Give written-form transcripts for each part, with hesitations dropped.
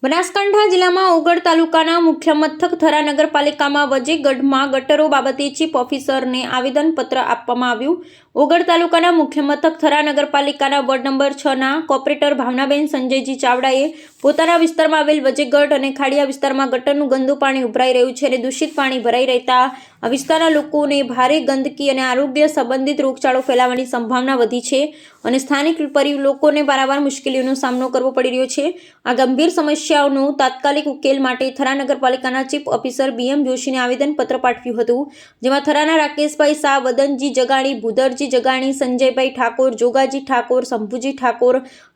બનાસકાંઠા જિલ્લામાં ઓગળ તાલુકાના મુખ્ય મથક થરા નગરપાલિકામાં વજેગઢમાં ગટરો બાબતે ચીફ ઓફિસરને આવેદનપત્ર આપવામાં આવ્યું। ઓગળ તાલુકાના મુખ્ય મથક થરા નગરપાલિકાના ward number 6ના corporator Bhavnaben Sanjayji ચાવડાએ પોતાના વિસ્તારમાં આવેલ વજેગઢ અને ખાડિયા વિસ્તારમાં ગટરનું ગંદુ પાણી ઉભરાઈ રહ્યું છે અને દૂષિત પાણી ભરાઈ રહેતા આ વિસ્તારના લોકોને ભારે ગંદકી અને આરોગ્ય સંબંધિત રોગચાળો ફેલાવાની સંભાવના વધી છે અને સ્થાનિક લોકોને વારંવાર મુશ્કેલીઓનો સામનો કરવો પડી રહ્યો છે। આ ગંભીર સમસ્યાઓનો તાત્કાલિક ઉકેલ માટે થરા નગરપાલિકાના ચીફ ઓફિસર BM જોશીને આવેદનપત્ર પાઠવ્યું હતું, જેમાં થરાના રાકેશભાઈ શાહ, વદનજી જગાણી, ભૂધરજી જગાણી, સંજયભાઈ ઠાકોર, જોગાજી ઠાકોર, શંભુજી ઠાકોર,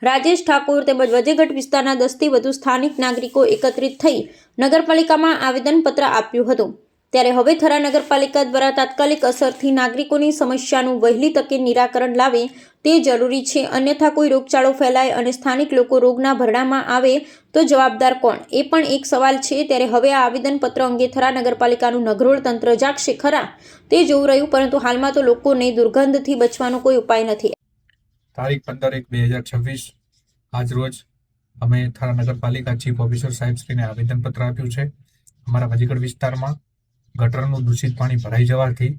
રાજેશ ઠાકોર તેમજ વજેગઢ વિસ્તારના 10 થી વધુ સ્થાનિક નાગરિકો એકત્રિત થઈ નગરપાલિકામાં આવેદનપત્ર આપ્યું હતું। ત્યારે હવે થરા નગરપાલિકા દ્વારા તાત્કાલિક અસરથી નાગરિકોની સમસ્યાનું વહેલી તકે નિરાકરણ લાવે તે જરૂરી છે, અન્યથા કોઈ રોગચાળો ફેલાય અને સ્થાનિક લોકો રોગના ભરડામાં આવે તો જવાબદાર કોણ, એ પણ એક સવાલ છે। ત્યારે હવે આ આવેદનપત્ર અંગે થરા નગરપાલિકાનું નગરોળ તંત્ર જાગશે ખરા તે જોવું રહ્યું, પરંતુ હાલમાં તો લોકોને દુર્ગંધથી બચવાનો કોઈ ઉપાય નથી। તારીખ 15/1/2026 આજ રોજ અમે થરા નગરપાલિકા ચીફ ઓફિસર સાહેબશ્રીને આવેદનપત્ર આપ્યું છે। અમારા વજેગઢ વિસ્તારમાં ગટરનું દૂષિત પાણી ભરાઈ જવાથી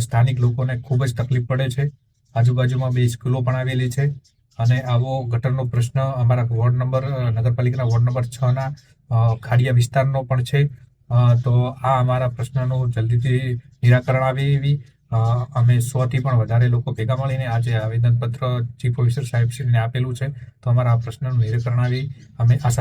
સ્થાનિક લોકોને ખૂબ જ તકલીફ પડે છે। આજુબાજુમાં 2 સ્કૂલો પણ આવેલી છે અને આવો ગટરનો પ્રશ્ન અમારા નગરપાલિકાના વોર્ડ નંબર 6ના ખાડિયા વિસ્તારનો પણ છે। તો આ અમારા પ્રશ્નનું જલ્દીથી નિરાકરણ આવે એવી અમે 100 થી પણ વધારે લોકો ભેગા મળીને આજે આવેદનપત્ર ચીફ ઓફિસર સાહેબશ્રીને આપેલું છે। તો અમારા આ પ્રશ્નનું નિરાકરણ આવે અમે આશા